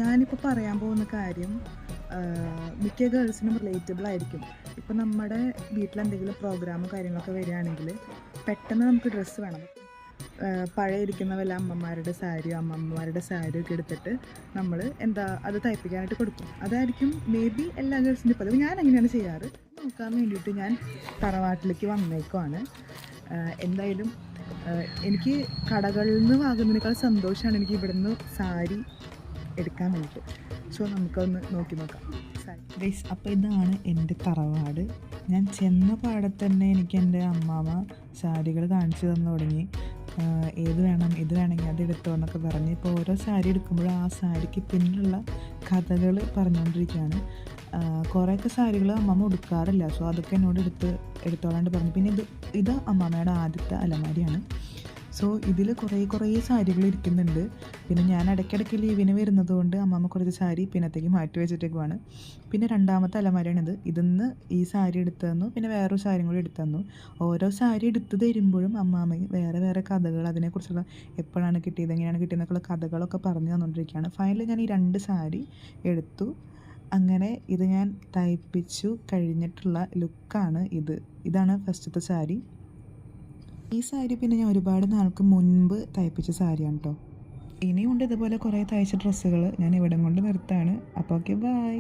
ഞാനിപ്പോൾ പറയാൻ പോകുന്ന കാര്യം മിക്ക ഗേൾസിനും റിലേറ്റബിൾ ആയിരിക്കും. ഇപ്പം നമ്മുടെ വീട്ടിലെന്തെങ്കിലും പ്രോഗ്രാമോ കാര്യങ്ങളൊക്കെ വരികയാണെങ്കിൽ പെട്ടെന്ന് നമുക്ക് ഡ്രസ്സ് വേണം. പഴയ ഇരിക്കുന്ന വല്ല അമ്മമാരുടെ സാരിയോ അമ്മമ്മമാരുടെ സാരിയോ ഒക്കെ എടുത്തിട്ട് നമ്മൾ അത് തയ്പ്പിക്കാനായിട്ട് കൊടുക്കും. അതായിരിക്കും മേ ബി എല്ലാ ഗേൾസിൻ്റെ പതിവ്. ഞാൻ അങ്ങനെയാണ് ചെയ്യാറ്. നോക്കാൻ വേണ്ടിയിട്ട് ഞാൻ തറവാട്ടിലേക്ക് വന്നേക്കുവാണ്. എന്തായാലും എനിക്ക് കടകളിൽ നിന്ന് വാങ്ങുന്നതിനേക്കാൾ സന്തോഷമാണ് എനിക്ക് ഇവിടുന്ന് സാരി എടുക്കാൻ വേണ്ടിയിട്ട്. സോ നമുക്കൊന്ന് നോക്കി നോക്കാം. ഗൈസ്, അപ്പോൾ ഇതാണ് എൻ്റെ തറവാട്. ഞാൻ ചെന്ന പാടെ തന്നെ എനിക്ക് എൻ്റെ അമ്മാമ്മ സാരികൾ കാണിച്ചു തന്നു തുടങ്ങി. ഏത് വേണം, ഇത് വേണമെങ്കിൽ അത് എടുത്തോ എന്നൊക്കെ പറഞ്ഞ് ഇപ്പോൾ ഓരോ സാരി എടുക്കുമ്പോഴും ആ സാരിക്ക് പിന്നിലുള്ള കഥകൾ പറഞ്ഞുകൊണ്ടിരിക്കുകയാണ്. കുറേയൊക്കെ സാരികൾ അമ്മമ്മ ഉടുക്കാറില്ല. സോ അതൊക്കെ എന്നോട് എടുത്തോളാണ്ട് പറഞ്ഞു. പിന്നെ ഇത് അമ്മാമ്മയുടെ ആദ്യത്തെ അലമാരിയാണ്. സോ ഇതിൽ കുറേ സാരികൾ ഇരിക്കുന്നുണ്ട്. പിന്നെ ഞാൻ ഇടയ്ക്കിടയ്ക്ക് ലീവിന് വരുന്നത് കൊണ്ട് അമ്മമ്മ കുറച്ച് സാരി പിന്നത്തേക്ക് മാറ്റി വെച്ചിട്ടേക്കുവാണ്. പിന്നെ രണ്ടാമത്തെ അലമാരയാണിത്. ഇതിന്ന് ഈ സാരി എടുത്തു തന്നു, പിന്നെ വേറൊരു സാരിയും കൂടി എടുത്തു തന്നു. ഓരോ സാരി എടുത്തു തരുമ്പോഴും അമ്മാമ്മ വേറെ കഥകൾ, അതിനെക്കുറിച്ചുള്ള എപ്പോഴാണ് കിട്ടിയത്, എങ്ങനെയാണ് കിട്ടിയതെന്നൊക്കെയുള്ള കഥകളൊക്കെ പറഞ്ഞു തന്നുകൊണ്ടിരിക്കുകയാണ്. ഫൈനലി ഞാൻ ഈ 2 സാരി എടുത്തു. അങ്ങനെ ഇത് ഞാൻ തയ്പ്പിച്ചു കഴിഞ്ഞിട്ടുള്ള ലുക്കാണ് ഇത്. ഇതാണ് ഫസ്റ്റത്തെ സാരി. ഈ സാരി പിന്നെ ഞാൻ ഒരുപാട് നാൾക്ക് മുൻപ് തയ്പ്പിച്ച സാരിയാണ് കേട്ടോ. ഇനിയുണ്ട് ഇതുപോലെ കുറേ തയ്ച്ച ഡ്രസ്സുകൾ. ഞാൻ ഇവിടം കൊണ്ട് നിർത്താണ്. അപ്പോൾ ഓക്കെ, ബൈ.